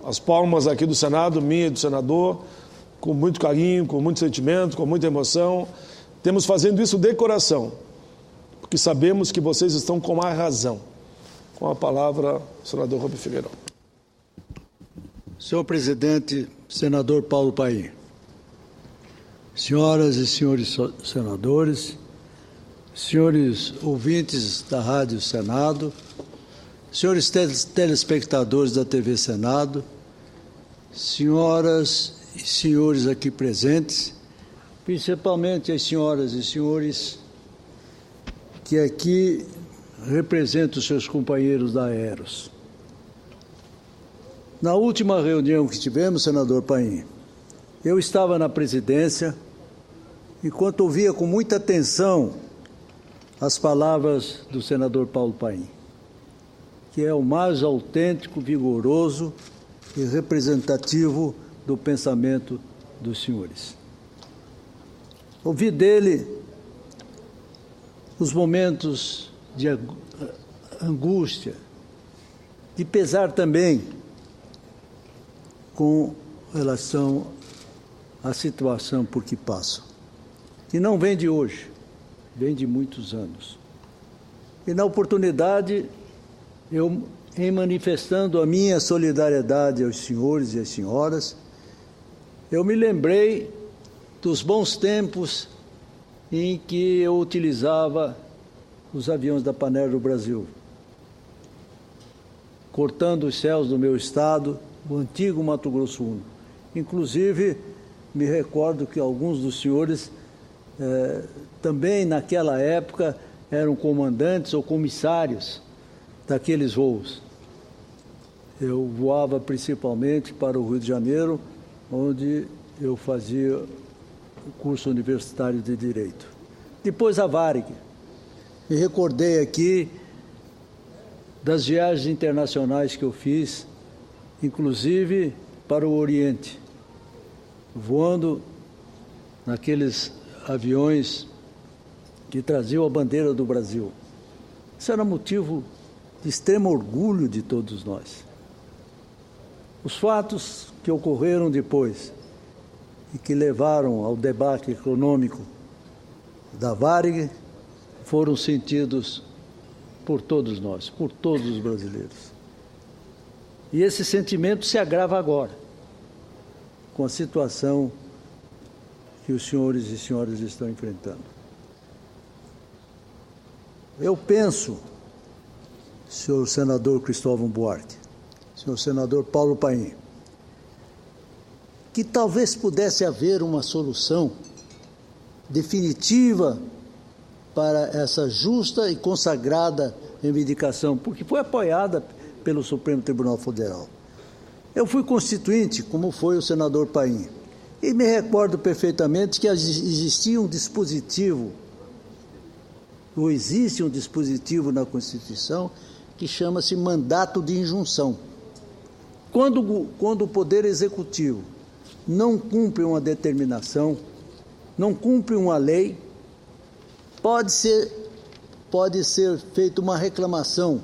as palmas aqui do Senado, minha e do senador, com muito carinho, com muito sentimento, com muita emoção. Temos fazendo isso de coração, porque sabemos que vocês estão com a razão. Com a palavra, o senador Rubem Figueiró. Senhor presidente, senador Paulo Paim, senhoras e senhores senadores, senhores ouvintes da Rádio Senado, senhores telespectadores da TV Senado, senhoras e senhores aqui presentes, principalmente as senhoras e senhores que aqui representam os seus companheiros da Aeros. Na última reunião que tivemos, senador Paim, eu estava na presidência, enquanto ouvia com muita atenção as palavras do senador Paulo Paim, que é o mais autêntico, vigoroso e representativo do pensamento dos senhores. Ouvi dele os momentos de angústia, de pesar também, com relação à situação por que passam, que não vem de hoje, vem de muitos anos. E na oportunidade, eu, em manifestando a minha solidariedade aos senhores e às senhoras, eu me lembrei dos bons tempos em que eu utilizava os aviões da Panair do Brasil, cortando os céus do meu estado, o antigo Mato Grosso I. Inclusive, me recordo que alguns dos senhores também naquela época eram comandantes ou comissários daqueles voos. Eu voava principalmente para o Rio de Janeiro, onde eu fazia o curso universitário de Direito. Depois a Varig. Me recordei aqui das viagens internacionais que eu fiz, inclusive para o Oriente, voando naqueles aviões que traziam a bandeira do Brasil. Isso era motivo de extremo orgulho de todos nós. Os fatos que ocorreram depois e que levaram ao debate econômico da Varig foram sentidos por todos nós, por todos os brasileiros. E esse sentimento se agrava agora, com a situação que os senhores e senhoras estão enfrentando. Eu penso, senhor senador Cristóvão Buarque, senhor senador Paulo Paim, que talvez pudesse haver uma solução definitiva para essa justa e consagrada reivindicação, porque foi apoiada pelo Supremo Tribunal Federal. Eu fui constituinte, como foi o senador Paim, e me recordo perfeitamente que existia um dispositivo, ou existe um dispositivo na Constituição, que chama-se mandato de injunção. Quando o Poder Executivo não cumpre uma determinação, não cumpre uma lei, pode ser feita uma reclamação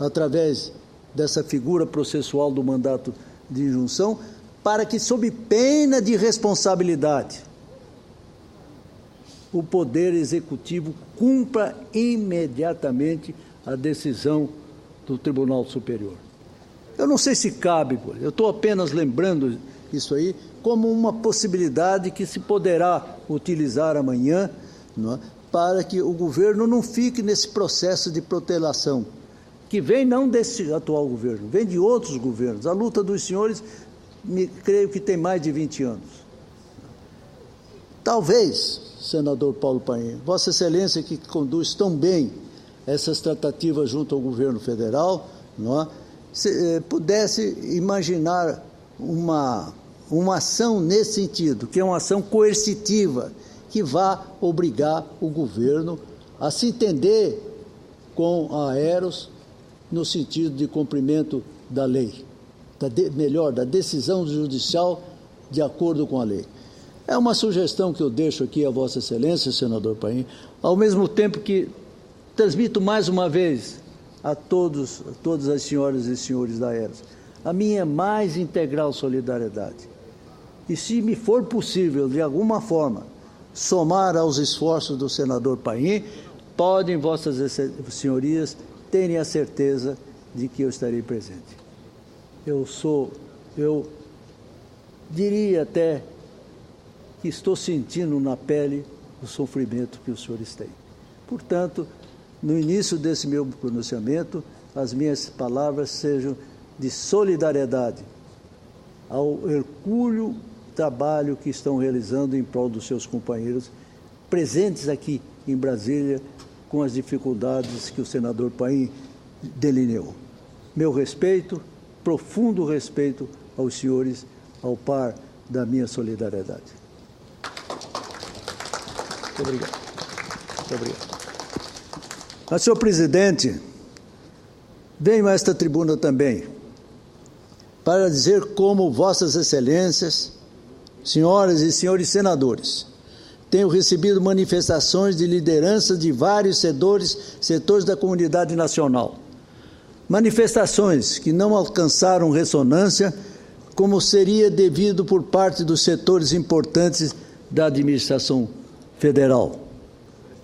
através dessa figura processual do mandato de injunção, para que, sob pena de responsabilidade, o Poder Executivo cumpra imediatamente a decisão do Tribunal Superior. Eu não sei se cabe, eu estou apenas lembrando isso aí como uma possibilidade que se poderá utilizar amanhã, não é, para que o governo não fique nesse processo de protelação, que vem não desse atual governo, vem de outros governos. A luta dos senhores, creio que tem mais de 20 anos. Talvez, senador Paulo Paim, Vossa Excelência, que conduz tão bem essas tratativas junto ao governo federal, não é, pudesse imaginar uma ação nesse sentido, que é uma ação coercitiva, que vá obrigar o governo a se entender com a Aeros no sentido de cumprimento da lei, da decisão judicial de acordo com a lei. É uma sugestão que eu deixo aqui a Vossa Excelência, senador Paim, ao mesmo tempo que transmito mais uma vez a todas as senhoras e senhores da Aeros a minha mais integral solidariedade. E se me for possível, de alguma forma, somar aos esforços do senador Paim, podem vossas senhorias terem a certeza de que eu estarei presente. Eu diria até que estou sentindo na pele o sofrimento que os senhores têm. Portanto, no início desse meu pronunciamento, as minhas palavras sejam de solidariedade ao hercúleo trabalho que estão realizando em prol dos seus companheiros presentes aqui em Brasília, com as dificuldades que o senador Paim delineou. Meu respeito, profundo respeito aos senhores, ao par da minha solidariedade. Muito obrigado. Muito obrigado. Mas, senhor presidente, venho a esta tribuna também para dizer como vossas excelências, senhoras e senhores senadores, tenho recebido manifestações de liderança de vários setores da comunidade nacional. Manifestações que não alcançaram ressonância como seria devido por parte dos setores importantes da administração federal,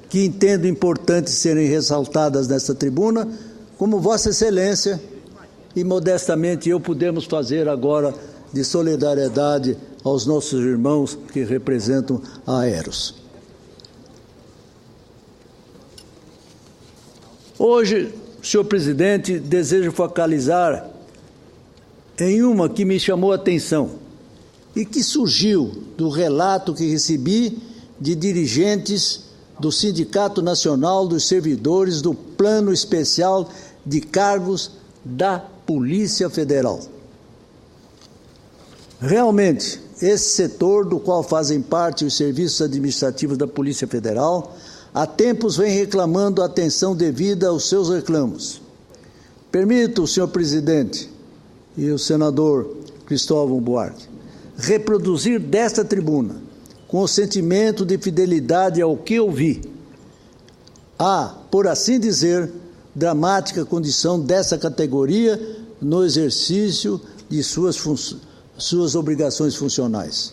que entendo importante serem ressaltadas nesta tribuna, como Vossa Excelência e modestamente eu podemos fazer agora de solidariedade aos nossos irmãos que representam a Aeros. Hoje, senhor presidente, desejo focalizar em uma que me chamou a atenção e que surgiu do relato que recebi de dirigentes do Sindicato Nacional dos Servidores do Plano Especial de Cargos da Polícia Federal. Realmente, esse setor do qual fazem parte os serviços administrativos da Polícia Federal, há tempos vem reclamando a atenção devida aos seus reclamos. Permito, senhor presidente e o senador Cristóvão Buarque, reproduzir desta tribuna, com o sentimento de fidelidade ao que ouvi, a, por assim dizer, dramática condição dessa categoria no exercício de suas obrigações funcionais.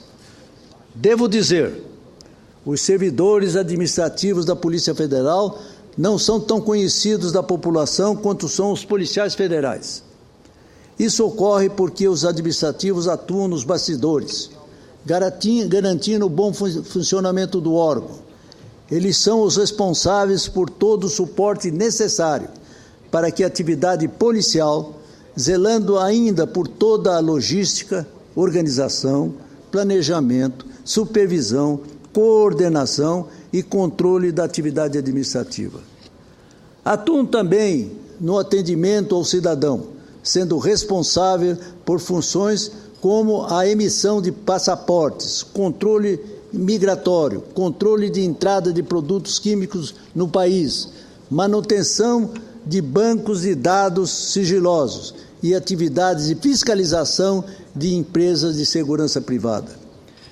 Devo dizer, os servidores administrativos da Polícia Federal não são tão conhecidos da população quanto são os policiais federais. Isso ocorre porque os administrativos atuam nos bastidores, garantindo o bom funcionamento do órgão. Eles são os responsáveis por todo o suporte necessário para que a atividade policial, zelando ainda por toda a logística, organização, planejamento, supervisão, coordenação e controle da atividade administrativa. Atuam também no atendimento ao cidadão, sendo responsável por funções como a emissão de passaportes, controle migratório, controle de entrada de produtos químicos no país, manutenção de bancos de dados sigilosos e atividades de fiscalização de empresas de segurança privada.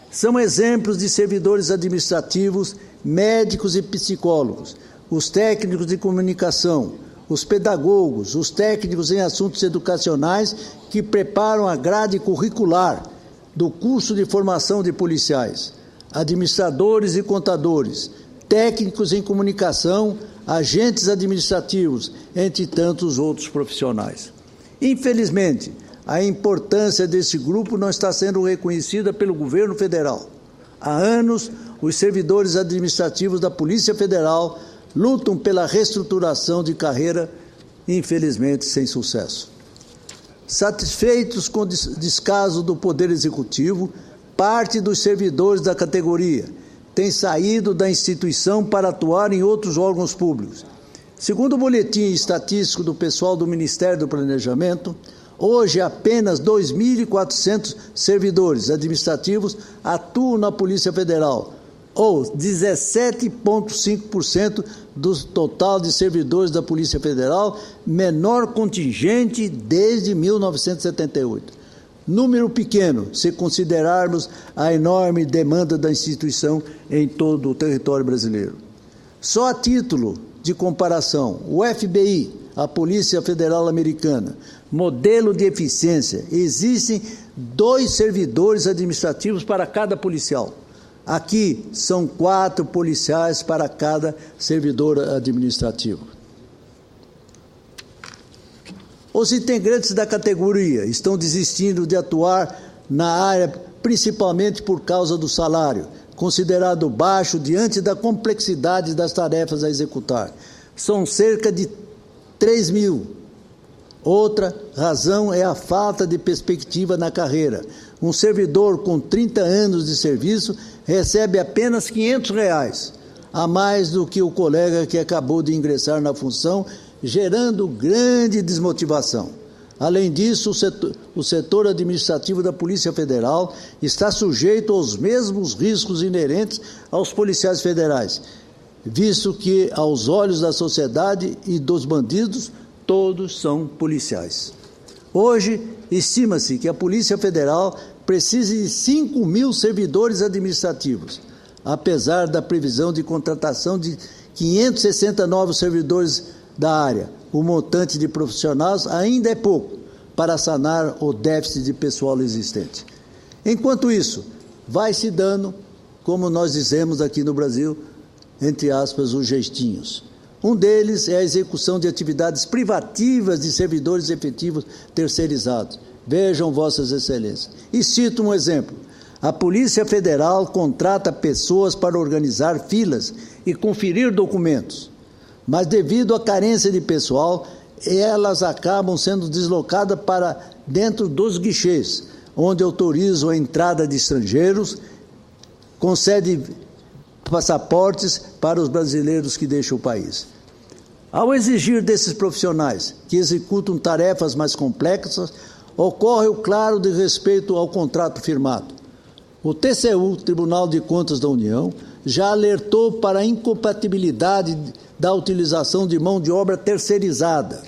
São exemplos de servidores administrativos, médicos e psicólogos, os técnicos de comunicação, os pedagogos, os técnicos em assuntos educacionais que preparam a grade curricular do curso de formação de policiais, administradores e contadores, técnicos em comunicação, agentes administrativos, entre tantos outros profissionais. Infelizmente, a importância desse grupo não está sendo reconhecida pelo governo federal. Há anos, os servidores administrativos da Polícia Federal lutam pela reestruturação de carreira, infelizmente sem sucesso. Satisfeitos com o descaso do Poder Executivo, parte dos servidores da categoria tem saído da instituição para atuar em outros órgãos públicos. Segundo o boletim estatístico do pessoal do Ministério do Planejamento, hoje apenas 2.400 servidores administrativos atuam na Polícia Federal, ou 17,5% do total de servidores da Polícia Federal, menor contingente desde 1978. Número pequeno, se considerarmos a enorme demanda da instituição em todo o território brasileiro. Só a título de comparação, o FBI, a Polícia Federal Americana, Modelo de eficiência. Existem 2 servidores administrativos para cada policial. Aqui são 4 policiais para cada servidor administrativo. Os integrantes da categoria estão desistindo de atuar na área, principalmente por causa do salário, considerado baixo diante da complexidade das tarefas a executar. São cerca de 3 mil. Outra razão é a falta de perspectiva na carreira. Um servidor com 30 anos de serviço recebe apenas R$500, a mais do que o colega que acabou de ingressar na função, gerando grande desmotivação. Além disso, o setor administrativo da Polícia Federal está sujeito aos mesmos riscos inerentes aos policiais federais, visto que, aos olhos da sociedade e dos bandidos, todos são policiais. Hoje, estima-se que a Polícia Federal precise de 5 mil servidores administrativos, apesar da previsão de contratação de 560 novos servidores da área. O montante de profissionais ainda é pouco para sanar o déficit de pessoal existente. Enquanto isso, vai se dando, como nós dizemos aqui no Brasil, entre aspas, os jeitinhos. Um deles é a execução de atividades privativas de servidores efetivos terceirizados. Vejam, Vossas Excelências. E cito um exemplo. A Polícia Federal contrata pessoas para organizar filas e conferir documentos. Mas, devido à carência de pessoal, elas acabam sendo deslocadas para dentro dos guichês, onde autorizam a entrada de estrangeiros, concede passaportes para os brasileiros que deixam o país. Ao exigir desses profissionais que executam tarefas mais complexas, ocorre o claro desrespeito ao contrato firmado. O TCU, Tribunal de Contas da União, já alertou para a incompatibilidade da utilização de mão de obra terceirizada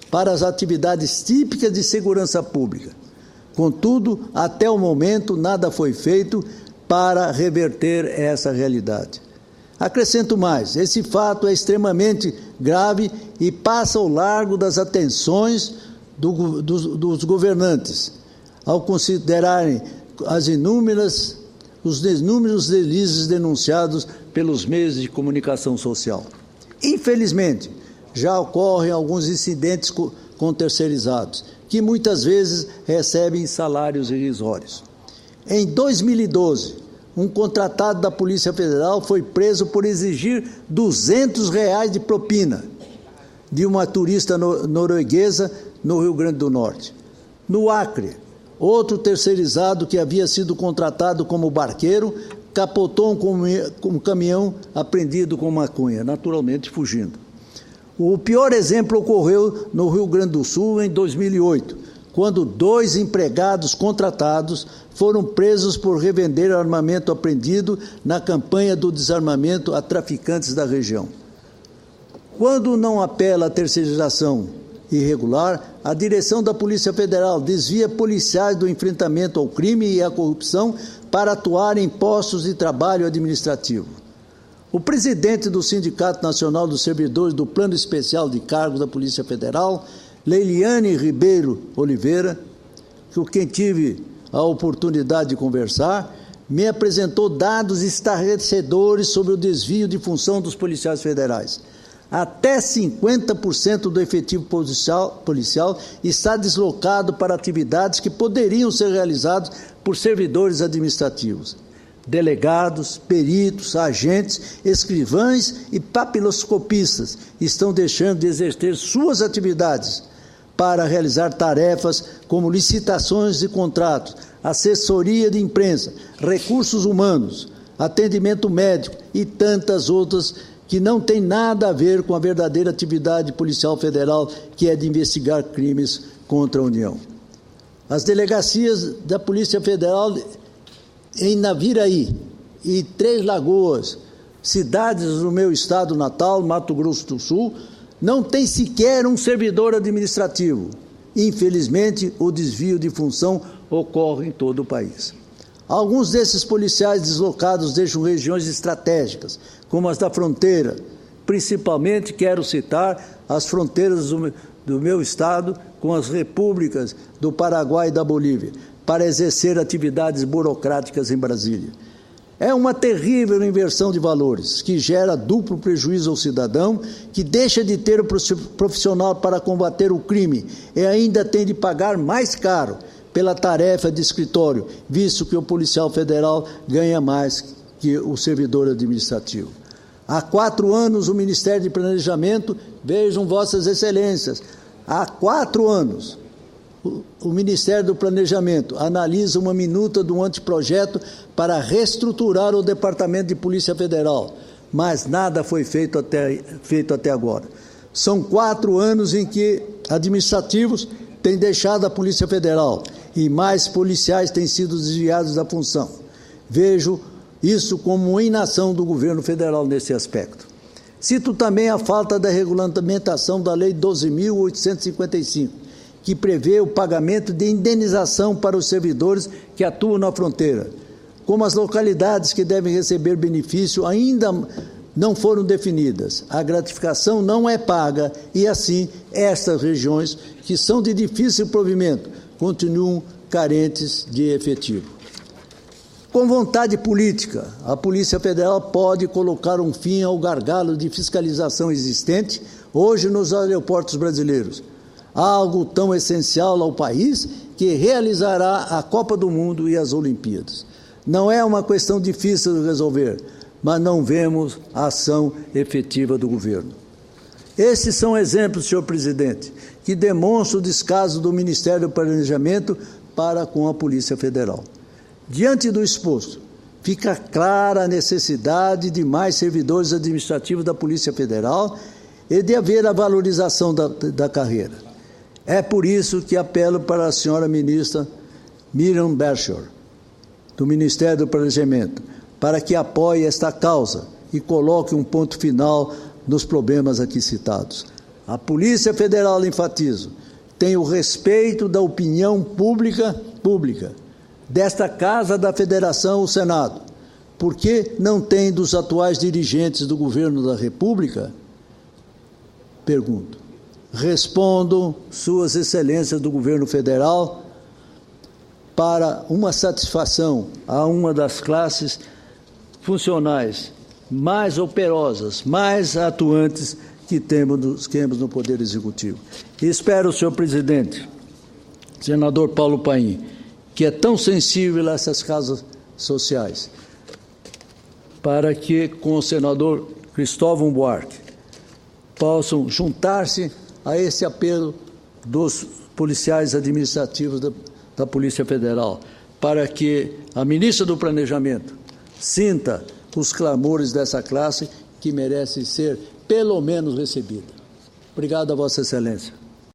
para as atividades típicas de segurança pública. Contudo, até o momento, nada foi feito para reverter essa realidade. Acrescento mais, esse fato é extremamente grave e passa ao largo das atenções dos governantes, ao considerarem os inúmeros deslizes denunciados pelos meios de comunicação social. Infelizmente, já ocorrem alguns incidentes com terceirizados, que muitas vezes recebem salários irrisórios. Em 2012, um contratado da Polícia Federal foi preso por exigir R$200 de propina de uma turista norueguesa no Rio Grande do Norte. No Acre, outro terceirizado que havia sido contratado como barqueiro capotou um caminhão apreendido com maconha, naturalmente fugindo. O pior exemplo ocorreu no Rio Grande do Sul em 2008, quando 2 empregados contratados foram presos por revender armamento apreendido na campanha do desarmamento a traficantes da região. Quando não apela à terceirização irregular, a direção da Polícia Federal desvia policiais do enfrentamento ao crime e à corrupção para atuar em postos de trabalho administrativo. O presidente do Sindicato Nacional dos Servidores do Plano Especial de Cargos da Polícia Federal, Leiliane Ribeiro Oliveira, com quem tive a oportunidade de conversar, me apresentou dados estarrecedores sobre o desvio de função dos policiais federais. Até 50% do efetivo policial está deslocado para atividades que poderiam ser realizadas por servidores administrativos. Delegados, peritos, agentes, escrivães e papiloscopistas estão deixando de exercer suas atividades para realizar tarefas como licitações de contratos, assessoria de imprensa, recursos humanos, atendimento médico e tantas outras que não têm nada a ver com a verdadeira atividade policial federal, que é de investigar crimes contra a União. As delegacias da Polícia Federal em Naviraí e Três Lagoas, cidades do meu estado natal, Mato Grosso do Sul, não tem sequer um servidor administrativo. Infelizmente, o desvio de função ocorre em todo o país. Alguns desses policiais deslocados deixam regiões estratégicas, como as da fronteira. Principalmente quero citar as fronteiras do meu Estado com as repúblicas do Paraguai e da Bolívia, para exercer atividades burocráticas em Brasília. É uma terrível inversão de valores, que gera duplo prejuízo ao cidadão, que deixa de ter o profissional para combater o crime e ainda tem de pagar mais caro pela tarefa de escritório, visto que o policial federal ganha mais que o servidor administrativo. Há 4 anos, o Ministério de Planejamento, vejam Vossas Excelências, há 4 anos, o Ministério do Planejamento analisa uma minuta do anteprojeto para reestruturar o Departamento de Polícia Federal, mas nada foi feito até agora. São 4 anos em que administrativos têm deixado a Polícia Federal e mais policiais têm sido desviados da função. Vejo isso como uma inação do governo federal nesse aspecto. Cito também a falta da regulamentação da Lei 12.855, que prevê o pagamento de indenização para os servidores que atuam na fronteira. Como as localidades que devem receber benefício ainda não foram definidas, a gratificação não é paga e, assim, estas regiões, que são de difícil provimento, continuam carentes de efetivo. Com vontade política, a Polícia Federal pode colocar um fim ao gargalo de fiscalização existente hoje nos aeroportos brasileiros, algo tão essencial ao país que realizará a Copa do Mundo e as Olimpíadas. Não é uma questão difícil de resolver, mas não vemos a ação efetiva do governo. Esses são exemplos, senhor presidente, que demonstram o descaso do Ministério do Planejamento para com a Polícia Federal. Diante do exposto, fica clara a necessidade de mais servidores administrativos da Polícia Federal e de haver a valorização da carreira. É por isso que apelo para a senhora ministra Miriam Berchor, do Ministério do Planejamento, para que apoie esta causa e coloque um ponto final nos problemas aqui citados. A Polícia Federal, enfatizo, tem o respeito da opinião pública desta Casa da Federação, o Senado. Por que não tem dos atuais dirigentes do governo da República? Pergunto. Respondo, Suas Excelências do Governo Federal, para uma satisfação a uma das classes funcionais mais operosas, mais atuantes que temos no Poder Executivo. E espero, senhor presidente, senador Paulo Paim, que é tão sensível a essas causas sociais, para que, com o senador Cristóvão Buarque, possam juntar-se a esse apelo dos policiais administrativos da Polícia Federal, para que a ministra do Planejamento sinta os clamores dessa classe que merece ser, pelo menos, recebida. Obrigado a Vossa Excelência.